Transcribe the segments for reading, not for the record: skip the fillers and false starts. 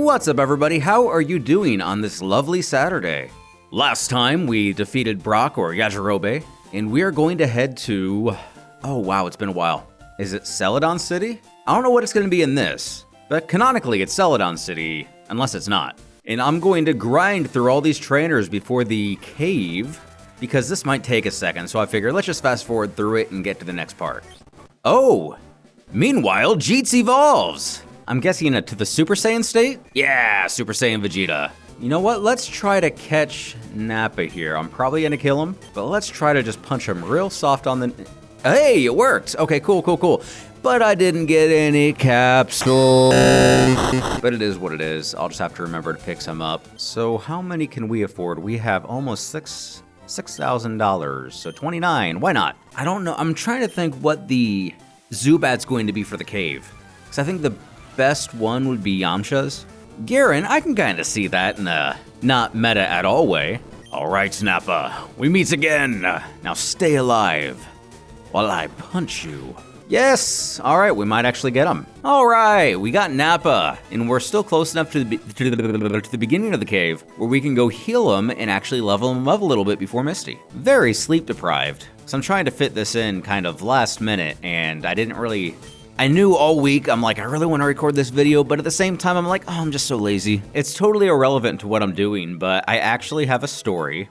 What's up, everybody? How are you doing on this lovely Saturday? Last time we defeated Brock, or Yajirobe, and we are going to head to... Oh wow, it's been a while. Is it Celadon City? I don't know what it's going to be in this, but canonically it's Celadon City, unless it's not. And I'm going to grind through all these trainers before the cave, because this might take a second, so I figure let's just fast forward through it and get to the next part. Oh! Meanwhile, Jeets evolves! I'm guessing to the Super Saiyan state? Yeah, Super Saiyan Vegeta. You know what, let's try to catch Nappa here. I'm probably gonna kill him, but let's try to just punch him real soft on the... Hey, it worked! Okay, cool. But I didn't get any capsule. But it is what it is. I'll just have to remember to pick some up. So how many can we afford? We have almost $6,000, so 29, why not? I don't know, I'm trying to think what the Zubat's going to be for the cave. Because I think the best one would be Yamcha's. Garen, I can kind of see that in a not meta at all way. All right, Nappa, we meet again. Now stay alive while I punch you. Yes, all right, we might actually get him. All right, we got Nappa, and we're still close enough to the beginning of the cave where we can go heal him and actually level him up a little bit before Misty. Very sleep deprived, so I'm trying to fit this in kind of last minute, and I knew all week, I'm like, I really want to record this video, but at the same time, I'm like, oh, I'm just so lazy. It's totally irrelevant to what I'm doing, but I actually have a story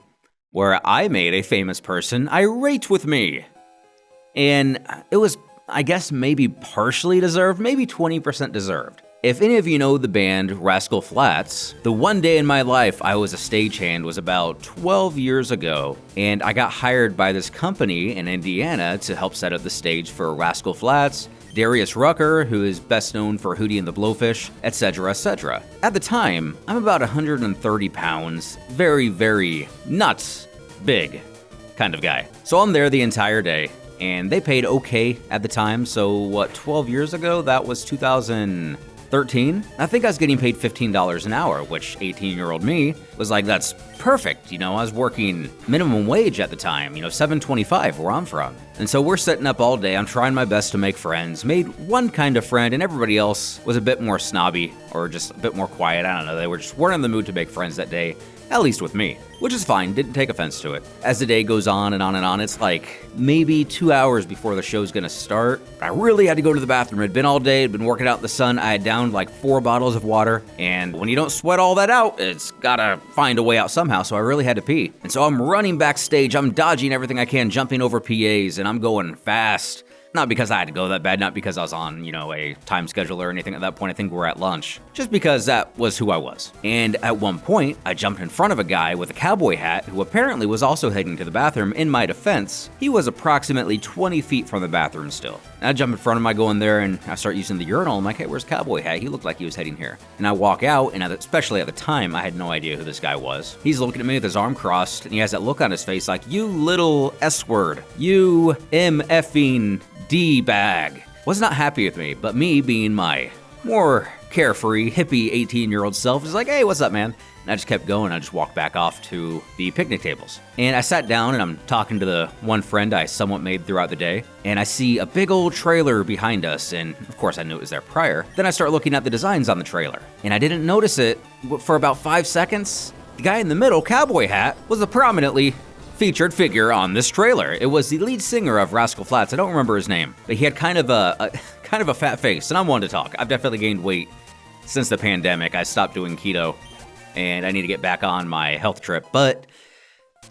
where I made a famous person irate with me. And it was, I guess, maybe partially deserved, maybe 20% deserved. If any of you know the band Rascal Flatts, the one day in my life I was a stagehand was about 12 years ago, and I got hired by this company in Indiana to help set up the stage for Rascal Flatts, Darius Rucker, who is best known for Hootie and the Blowfish, etc., etc. At the time, I'm about 130 pounds, very nuts big kind of guy. So I'm there the entire day, and they paid okay at the time, so what, 12 years ago? That was 2013? I think I was getting paid $15 an hour, which 18-year-old me was like, that's perfect. You know, I was working minimum wage at the time, you know, $7.25 where I'm from. And so we're sitting up all day, I'm trying my best to make friends, made one kind of friend, and everybody else was a bit more snobby, or just a bit more quiet, I don't know, they weren't in the mood to make friends that day, at least with me, which is fine, didn't take offense to it. As the day goes on and on and on, it's like maybe 2 hours before the show's gonna start. I really had to go to the bathroom. It'd been all day, it'd been working out in the sun, I had downed like 4 bottles of water, and when you don't sweat all that out, it's gotta find a way out somehow, so I really had to pee. And so I'm running backstage, I'm dodging everything I can, jumping over PAs, and I'm going fast. Not because I had to go that bad, not because I was on, you know, a time schedule or anything at that point. I think we were at lunch. Just because that was who I was. And at one point, I jumped in front of a guy with a cowboy hat who apparently was also heading to the bathroom. In my defense, he was approximately 20 feet from the bathroom still. And I jump in front of him, I go in there, and I start using the urinal. I'm like, hey, where's Cowboy Hat? He looked like he was heading here. And I walk out, and especially at the time, I had no idea who this guy was. He's looking at me with his arm crossed, and he has that look on his face like, you little S-word. You MFing D-bag. Was not happy with me, but me being my more carefree, hippie 18-year-old self is like, hey, what's up, man? And I just kept going. I just walked back off to the picnic tables. And I sat down and I'm talking to the one friend I somewhat made throughout the day. And I see a big old trailer behind us. And of course I knew it was there prior. Then I start looking at the designs on the trailer. And I didn't notice it for about 5 seconds. The guy in the middle, Cowboy Hat, was a prominently featured figure on this trailer. It was the lead singer of Rascal Flatts. I don't remember his name, but he had kind of a fat face, and I'm one to talk. I've definitely gained weight since the pandemic. I stopped doing keto, and I need to get back on my health trip, but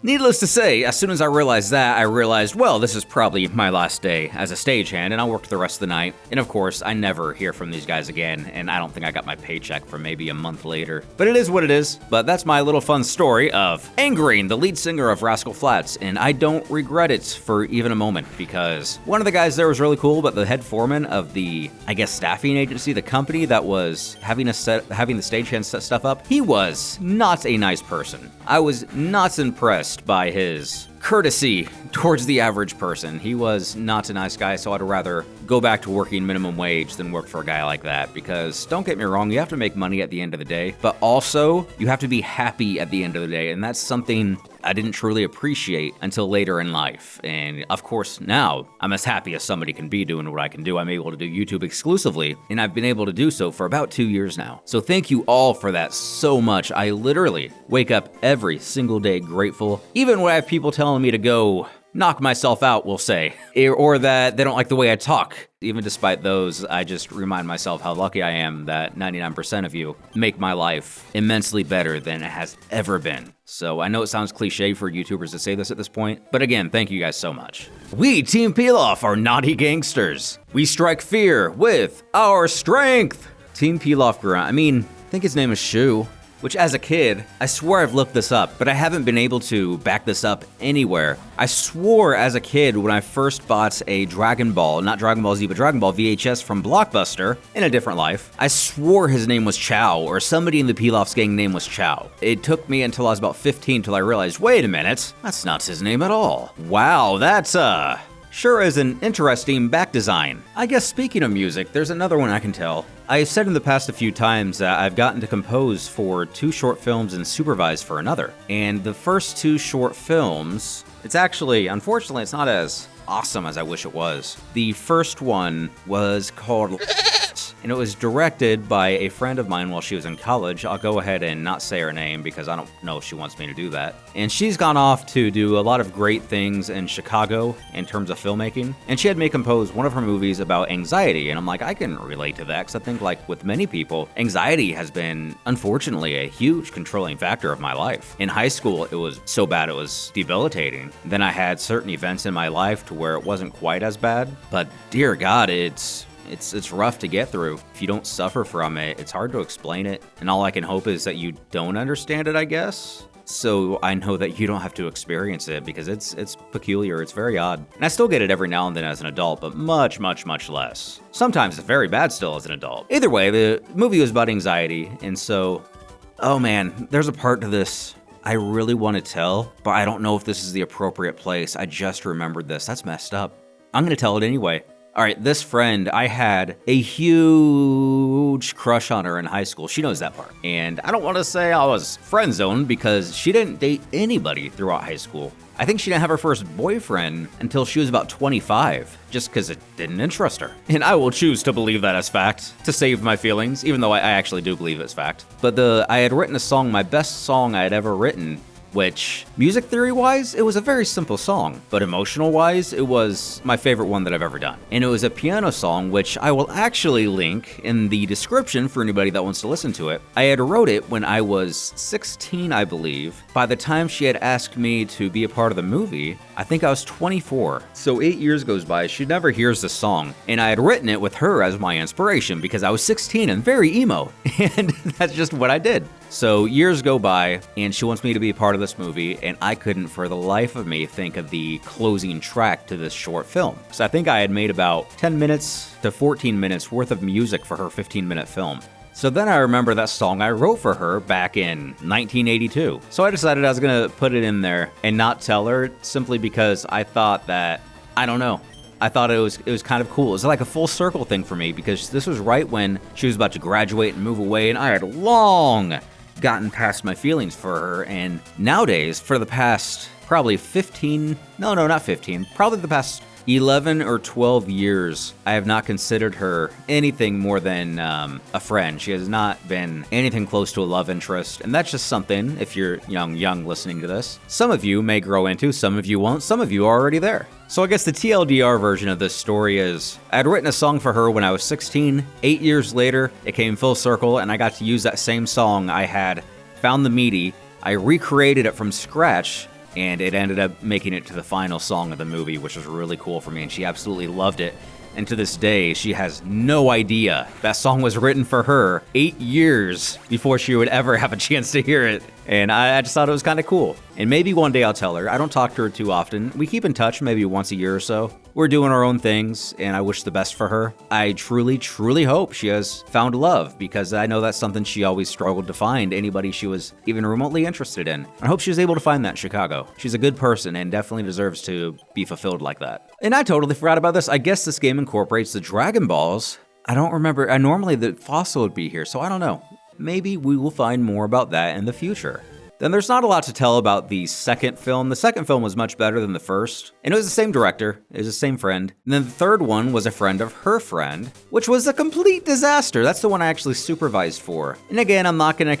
needless to say, as soon as I realized that, I realized, well, this is probably my last day as a stagehand, and I'll work the rest of the night. And of course, I never hear from these guys again, and I don't think I got my paycheck for maybe a month later. But it is what it is. But that's my little fun story of angering the lead singer of Rascal Flatts, and I don't regret it for even a moment, because one of the guys there was really cool, but the head foreman of the, I guess, staffing agency, the company that was having the stagehand set stuff up, he was not a nice person. I was not impressed by his courtesy towards the average person. He was not a nice guy, so I'd rather go back to working minimum wage than work for a guy like that, because don't get me wrong, you have to make money at the end of the day, but also you have to be happy at the end of the day, and that's something I didn't truly appreciate until later in life. And of course, now I'm as happy as somebody can be doing what I can do. I'm able to do YouTube exclusively, and I've been able to do so for about 2 years now. So thank you all for that so much. I literally wake up every single day grateful, even when I have people telling me to go knock myself out, we'll say, or that they don't like the way I talk. Even despite those, I just remind myself how lucky I am that 99% of you make my life immensely better than it has ever been. So I know it sounds cliche for YouTubers to say this at this point, but again, thank you guys so much. We, Team Peel Off, are naughty gangsters. We strike fear with our strength. Team Peel Off Grunt. I think his name is Shu. Which, as a kid, I swear I've looked this up, but I haven't been able to back this up anywhere. I swore as a kid when I first bought a Dragon Ball, not Dragon Ball Z, but Dragon Ball VHS from Blockbuster in a different life, I swore his name was Chow, or somebody in the Peel-Off's gang name was Chow. It took me until I was about 15 till I realized, wait a minute, that's not his name at all. Wow, that's, sure is an interesting back design. I guess speaking of music, there's another one I can tell. I've said in the past a few times that I've gotten to compose for 2 short films and supervise for another. And the first 2 short films, it's actually, unfortunately, it's not as awesome as I wish it was. The first one was called and it was directed by a friend of mine while she was in college. I'll go ahead and not say her name because I don't know if she wants me to do that. And she's gone off to do a lot of great things in Chicago in terms of filmmaking. And she had me compose one of her movies about anxiety. And I'm like, I can relate to that because I think, like with many people, anxiety has been, unfortunately, a huge controlling factor of my life. In high school, it was so bad it was debilitating. Then I had certain events in my life to where it wasn't quite as bad. But dear God, it's rough to get through. If you don't suffer from it, it's hard to explain it. And all I can hope is that you don't understand it, I guess. So I know that you don't have to experience it because it's peculiar, it's very odd. And I still get it every now and then as an adult, but much, much, much less. Sometimes it's very bad still as an adult. Either way, the movie was about anxiety, and so, oh man, there's a part to this I really want to tell, but I don't know if this is the appropriate place. I just remembered this. That's messed up. I'm gonna tell it anyway. All right, this friend, I had a huge crush on her in high school. She knows that part. And I don't want to say I was friend zoned because she didn't date anybody throughout high school. I think she didn't have her first boyfriend until she was about 25, just because it didn't interest her. And I will choose to believe that as fact, to save my feelings, even though I actually do believe it's fact. But I had written a song, my best song I had ever written, which, music theory-wise, it was a very simple song, but emotional-wise, it was my favorite one that I've ever done. And it was a piano song, which I will actually link in the description for anybody that wants to listen to it. I had wrote it when I was 16, I believe. By the time she had asked me to be a part of the movie, I think I was 24. So 8 years goes by, she never hears the song, and I had written it with her as my inspiration because I was 16 and very emo, and that's just what I did. So years go by, and she wants me to be a part of this movie, and I couldn't for the life of me think of the closing track to this short film. So I think I had made about 10 minutes to 14 minutes worth of music for her 15-minute film. So then I remember that song I wrote for her back in 1982. So I decided I was gonna put it in there and not tell her simply because I thought that, I don't know, I thought it was kind of cool. It was like a full circle thing for me because this was right when she was about to graduate and move away, and I had long gotten past my feelings for her. And nowadays, for the past probably probably the past 11 or 12 years, I have not considered her anything more than a friend. She has not been anything close to a love interest, and that's just something, if you're young listening to this, some of you may grow into, some of you won't, some of you are already there. So I guess the TLDR version of this story is, I'd written a song for her when I was 16. 8 years later, it came full circle, and I got to use that same song. I had found the MIDI, I recreated it from scratch, and it ended up making it to the final song of the movie, which was really cool for me, and she absolutely loved it. And to this day, she has no idea that song was written for her 8 years before she would ever have a chance to hear it. And I just thought it was kind of cool. And maybe one day I'll tell her. I don't talk to her too often. We keep in touch maybe once a year or so. We're doing our own things, and I wish the best for her. I truly, truly hope she has found love, because I know that's something she always struggled to find, anybody she was even remotely interested in. I hope she was able to find that in Chicago. She's a good person and definitely deserves to be fulfilled like that. And I totally forgot about this. I guess this game incorporates the Dragon Balls. I don't remember. Normally the fossil would be here, so I don't know. Maybe we will find more about that in the future. Then there's not a lot to tell about the second film. The second film was much better than the first, and it was the same director, it was the same friend. And then the third one was a friend of her friend, which was a complete disaster. That's the one I actually supervised for. And again, I'm not gonna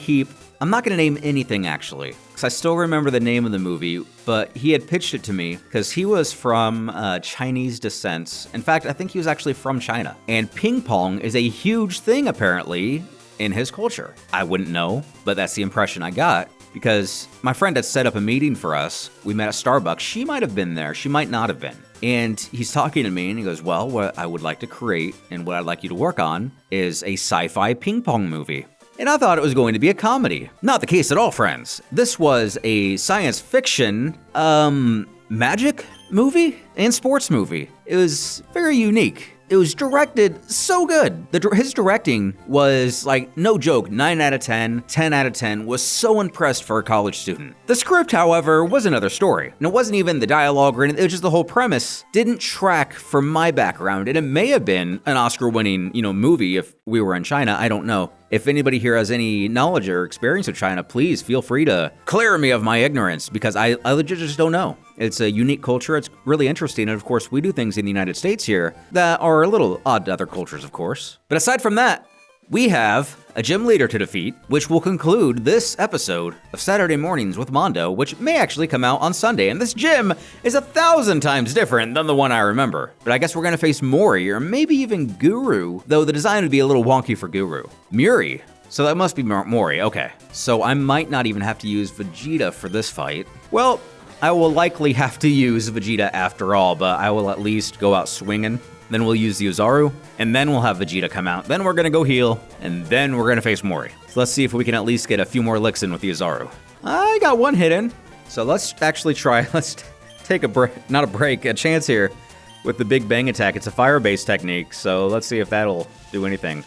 name anything actually, because I still remember the name of the movie, but he had pitched it to me because he was from Chinese descent. In fact, I think he was actually from China. And ping pong is a huge thing apparently in his culture. I wouldn't know, but that's the impression I got. Because my friend had set up a meeting for us. We met at Starbucks. She might have been there. She might not have been. And he's talking to me and he goes, well, what I would like to create and what I'd like you to work on is a sci-fi ping pong movie. And I thought it was going to be a comedy. Not the case at all, friends. This was a science fiction, magic movie and sports movie. It was very unique. It was directed so good. His directing was like, no joke, 9 out of 10, 10 out of 10, was so impressed for a college student. The script, however, was another story. And it wasn't even the dialogue or anything, it was just the whole premise didn't track for my background. And it may have been an Oscar-winning, movie if we were in China, I don't know. If anybody here has any knowledge or experience of China, please feel free to clear me of my ignorance, because I legit just don't know. It's a unique culture, it's really interesting, and of course we do things in the United States here that are a little odd to other cultures, of course. But aside from that, we have a gym leader to defeat, which will conclude this episode of Saturday Mornings with Mondo, which may actually come out on Sunday. And this gym is 1,000 times different than the one I remember. But I guess we're gonna face Mori, or maybe even Guru, though the design would be a little wonky for Guru. Muri, so that must be Mori, okay. So I might not even have to use Vegeta for this fight. Well, I will likely have to use Vegeta after all, but I will at least go out swinging. Then we'll use the Ozaru, and then we'll have Vegeta come out. Then we're gonna go heal, and then we're gonna face Mori. So let's see if we can at least get a few more licks in with the Ozaru. I got one hit in, so let's actually try. Let's take a break, not a break, a chance here with the Big Bang attack. It's a fire-based technique, so let's see if that'll do anything.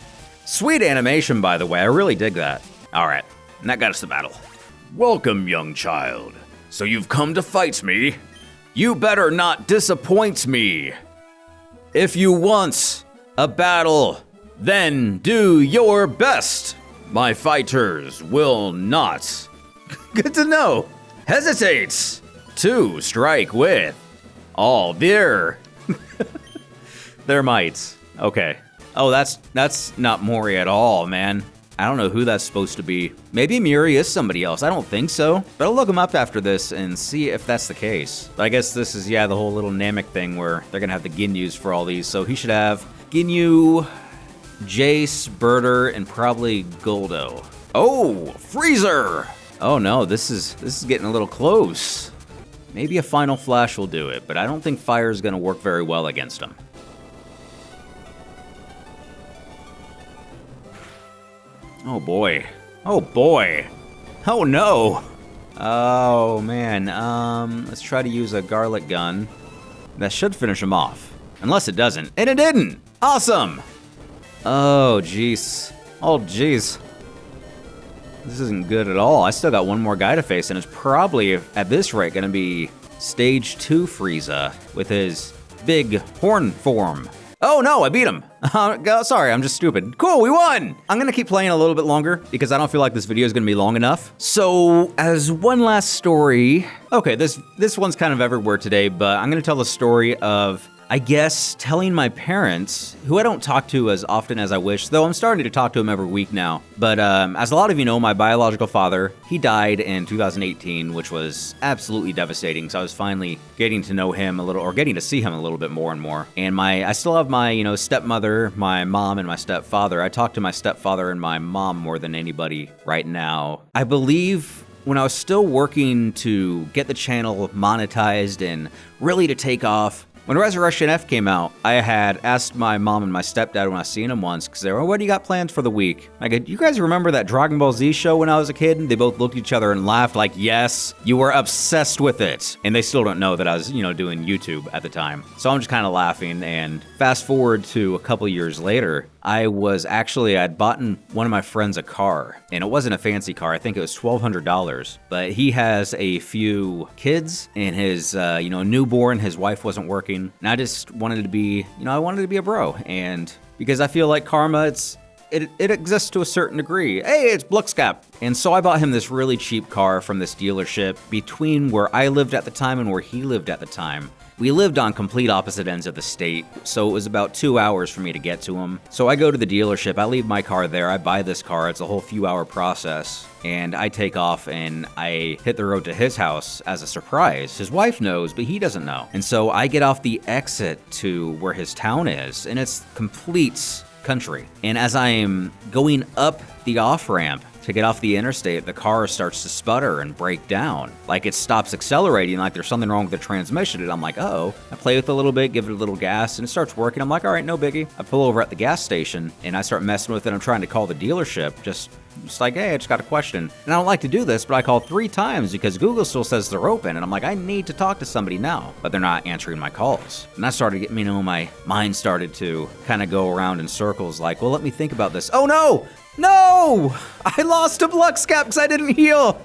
Sweet animation, by the way. I really dig that. All right, and that got us to battle. Welcome, young child. So you've come to fight me? You better not disappoint me. If you want a battle, then do your best. My fighters will not, good to know, hesitate to strike with all their might. Okay. Oh, that's not Mori at all, man. I don't know who that's supposed to be. Maybe Muri is somebody else. I don't think so. But I'll look him up after this and see if that's the case. But I guess this is, the whole little Namek thing where they're gonna have the Ginyus for all these. So he should have Ginyu, Jace, Birder, and probably Goldo. Oh, Freezer! Oh no, this is getting a little close. Maybe a Final Flash will do it, but I don't think fire is gonna work very well against him. Oh boy. Oh boy. Oh no. Oh man. Let's try to use a garlic gun. That should finish him off. Unless it doesn't. And it didn't! Awesome! Oh jeez. Oh jeez. This isn't good at all. I still got one more guy to face, and it's probably, at this rate, gonna be Stage 2 Frieza with his big horn form. Oh no, I beat him. Sorry, I'm just stupid. Cool, we won! I'm gonna keep playing a little bit longer because I don't feel like this video is gonna be long enough. So, as one last story, okay, this one's kind of everywhere today, but I'm gonna tell the story of, I guess, telling my parents, who I don't talk to as often as I wish, though I'm starting to talk to them every week now. But as a lot of you know, my biological father, he died in 2018, which was absolutely devastating. So I was finally getting to know him a little, or getting to see him a little bit more and more. And I still have my, stepmother, my mom, and my stepfather. I talk to my stepfather and my mom more than anybody right now. I believe when I was still working to get the channel monetized and really to take off, When Resurrection F came out, I had asked my mom and my stepdad when I seen them once, because they were, what do you got plans for the week? I go, you guys remember that Dragon Ball Z show when I was a kid? And they both looked at each other and laughed like, yes, you were obsessed with it. And they still don't know that I was, doing YouTube at the time. So I'm just kind of laughing, and fast forward to a couple years later, I'd bought one of my friends a car, and it wasn't a fancy car. I think it was $1,200, but he has a few kids and his, newborn. His wife wasn't working, and I just wanted to be, I wanted to be a bro, and because I feel like karma, it exists to a certain degree. Hey, it's Bluxcap. And so I bought him this really cheap car from this dealership between where I lived at the time and where he lived at the time. We lived on complete opposite ends of the state, so it was about 2 hours for me to get to him. So I go to the dealership, I leave my car there, I buy this car, it's a whole few hour process, and I take off and I hit the road to his house as a surprise. His wife knows, but he doesn't know. And so I get off the exit to where his town is, and it's complete country. And as I am going up the off-ramp to get off the interstate, the car starts to sputter and break down. Like it stops accelerating, like there's something wrong with the transmission. And I'm like, oh. I play with it a little bit, give it a little gas, and it starts working. I'm like, all right, no biggie. I pull over at the gas station and I start messing with it. I'm trying to call the dealership, just like, hey, I just got a question. And I don't like to do this, but I called 3 times because Google still says they're open. And I'm like, I need to talk to somebody now, but they're not answering my calls. And that started getting me, my mind started to kind of go around in circles like, well, let me think about this. Oh no! No! I lost a Bluxcap because I didn't heal.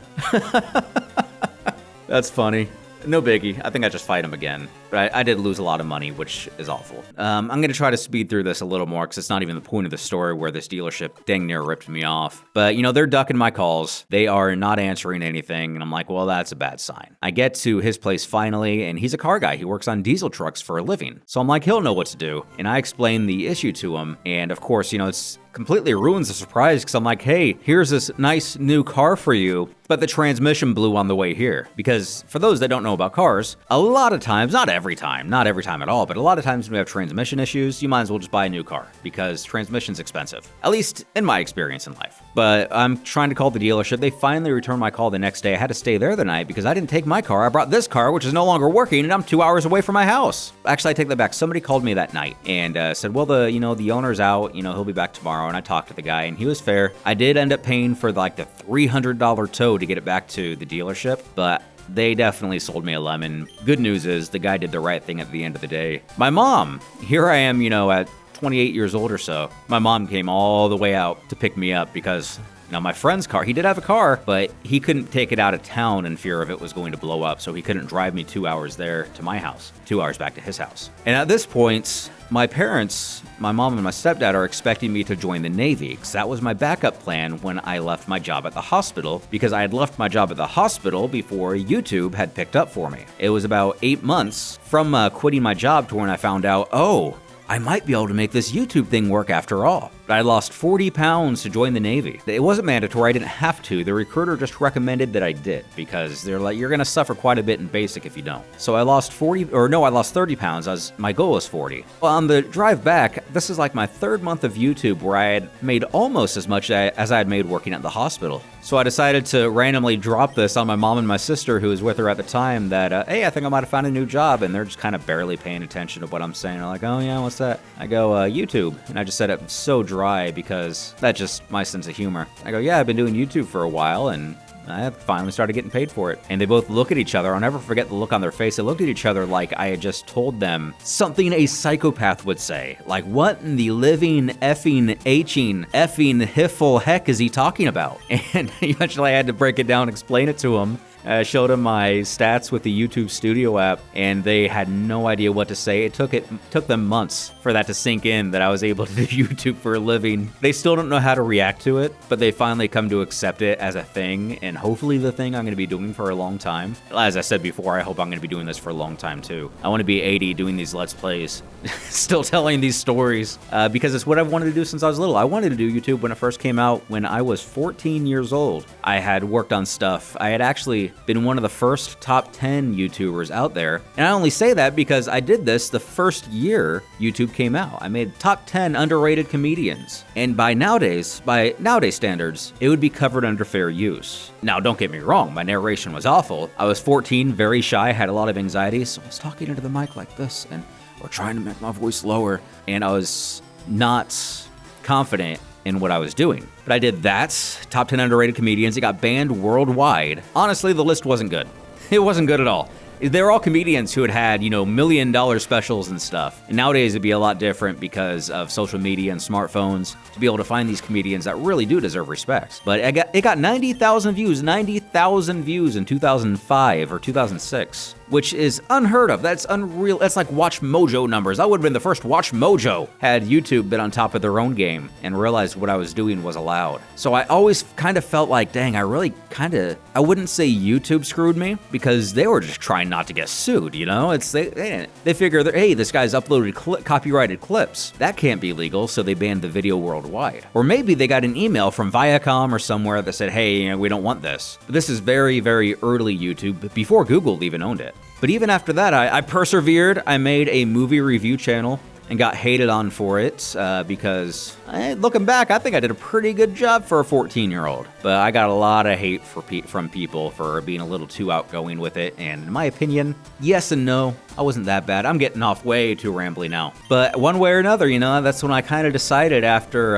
That's funny. No biggie. I think I just fight him again. But I did lose a lot of money, which is awful. I'm going to try to speed through this a little more because it's not even the point of the story where this dealership dang near ripped me off. But, they're ducking my calls. They are not answering anything. And I'm like, well, that's a bad sign. I get to his place finally, and he's a car guy. He works on diesel trucks for a living. So I'm like, he'll know what to do. And I explain the issue to him. And of course, it's completely ruins the surprise because I'm like, hey, here's this nice new car for you, but the transmission blew on the way here. Because for those that don't know about cars, a lot of times, not every time at all, but a lot of times when we have transmission issues, you might as well just buy a new car because transmission's expensive, at least in my experience in life. But I'm trying to call the dealership. They finally returned my call the next day. I had to stay there the night because I didn't take my car. I brought this car, which is no longer working, and I'm 2 hours away from my house. Actually, I take that back. Somebody called me that night and said, well, the owner's out, he'll be back tomorrow. And I talked to the guy and he was fair. I did end up paying for the $300 tow to get it back to the dealership, but they definitely sold me a lemon. Good news is the guy did the right thing at the end of the day. My mom, here I am, at 28 years old or so. My mom came all the way out to pick me up because my friend's car, he did have a car, but he couldn't take it out of town in fear of it was going to blow up. So he couldn't drive me 2 hours there to my house, 2 hours back to his house. And at this point, my parents, my mom and my stepdad, are expecting me to join the Navy because that was my backup plan when I left my job at the hospital, because I had left my job at the hospital before YouTube had picked up for me. It was about 8 months from quitting my job to when I found out, oh, I might be able to make this YouTube thing work after all. I lost 40 pounds to join the Navy. It wasn't mandatory, I didn't have to. The recruiter just recommended that I did because they're like, you're gonna suffer quite a bit in basic if you don't. So I lost 30 pounds, my goal was 40. Well, on the drive back, this is like my 3rd month of YouTube where I had made almost as much as I had made working at the hospital. So I decided to randomly drop this on my mom and my sister, who was with her at the time, that, hey, I think I might have found a new job. And they're just kind of barely paying attention to what I'm saying. They're like, oh yeah, what's that? I go, YouTube. And I just said it so dry because that's just my sense of humor. I go, yeah, I've been doing YouTube for a while and I finally started getting paid for it. And they both look at each other. I'll never forget the look on their face. They looked at each other like I had just told them something a psychopath would say. Like, what in the living, effing, hiffle heck is he talking about? And eventually I had to break it down, explain it to him. I showed them my stats with the YouTube Studio app, and they had no idea what to say. It took them months for that to sink in, that I was able to do YouTube for a living. They still don't know how to react to it, but they finally come to accept it as a thing, and hopefully the thing I'm going to be doing for a long time. As I said before, I hope I'm going to be doing this for a long time too. I want to be 80 doing these Let's Plays, still telling these stories, because it's what I've wanted to do since I was little. I wanted to do YouTube when it first came out when I was 14 years old. I had worked on stuff. I had actually been one of the first top 10 YouTubers out there. And I only say that because I did this the first year YouTube came out. I made top 10 underrated comedians. And by nowadays standards, it would be covered under fair use. Now, don't get me wrong, my narration was awful. I was 14, very shy, had a lot of anxiety, so I was talking into the mic like this, and we're trying to make my voice lower, and I was not confident in what I was doing. But I did that, top 10 underrated comedians, it got banned worldwide. Honestly, the list wasn't good. It wasn't good at all. They're all comedians who had, $1 million specials and stuff. And nowadays it'd be a lot different because of social media and smartphones to be able to find these comedians that really do deserve respect. But it got 90,000 views in 2005 or 2006, which is unheard of. That's unreal. That's like Watch Mojo numbers. That would have been the first Watch Mojo had YouTube been on top of their own game and realized what I was doing was allowed. So I always kind of felt like, dang, I wouldn't say YouTube screwed me because they were just trying not to get sued, They figure that, hey, this guy's uploaded copyrighted clips. That can't be legal, so they banned the video worldwide. Or maybe they got an email from Viacom or somewhere that said, hey, we don't want this. But this is very, very early YouTube, before Google even owned it. But even after that, I persevered. I made a movie review channel and got hated on for it because, looking back, I think I did a pretty good job for a 14-year-old. But I got a lot of hate from people for being a little too outgoing with it. And in my opinion, yes and no, I wasn't that bad. I'm getting off way too rambly now. But one way or another, that's when I kind of decided after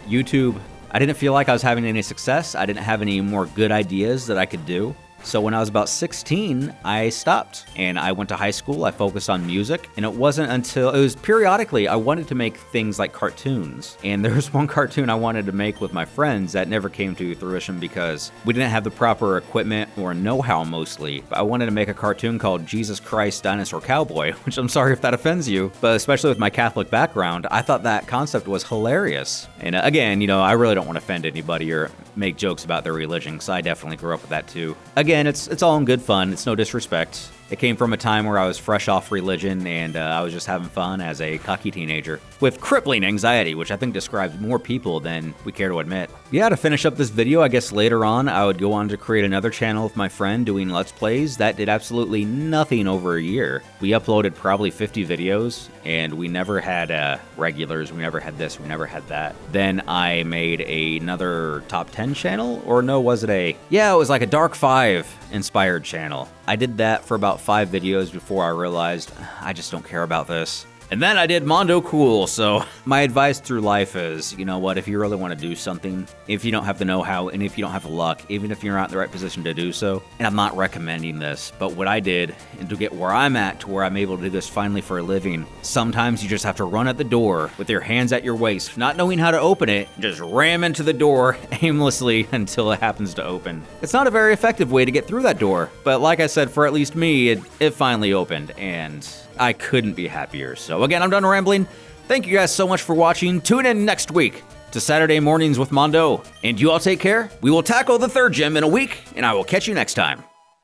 YouTube, I didn't feel like I was having any success. I didn't have any more good ideas that I could do. So when I was about 16, I stopped and I went to high school. I focused on music, and it was periodically I wanted to make things like cartoons. And there was one cartoon I wanted to make with my friends that never came to fruition because we didn't have the proper equipment or know-how mostly. But I wanted to make a cartoon called Jesus Christ Dinosaur Cowboy, which I'm sorry if that offends you, but especially with my Catholic background, I thought that concept was hilarious. And again, I really don't want to offend anybody or make jokes about their religion, because I definitely grew up with that too. Again, it's all in good fun. It's no disrespect. It came from a time where I was fresh off religion and I was just having fun as a cocky teenager with crippling anxiety, which I think describes more people than we care to admit. Yeah, to finish up this video, I guess later on I would go on to create another channel with my friend doing Let's Plays. That did absolutely nothing over a year. We uploaded probably 50 videos and we never had regulars. We never had this. We never had that. Then I made another top 10 channel, or no, was it it was like a Dark 5 inspired channel. I did that for about 5 videos before I realized I just don't care about this. And then I did Mondo Cool, so my advice through life is, if you really want to do something, if you don't have the know-how and if you don't have the luck, even if you're not in the right position to do so, and I'm not recommending this, but what I did, and to get where I'm at, to where I'm able to do this finally for a living, sometimes you just have to run at the door with your hands at your waist, not knowing how to open it, just ram into the door aimlessly until it happens to open. It's not a very effective way to get through that door, but like I said, for at least me, it finally opened, and I couldn't be happier. So again, I'm done rambling. Thank you guys so much for watching. Tune in next week to Saturday Mornings with Mondo. And you all take care. We will tackle the third gem in a week, and I will catch you next time.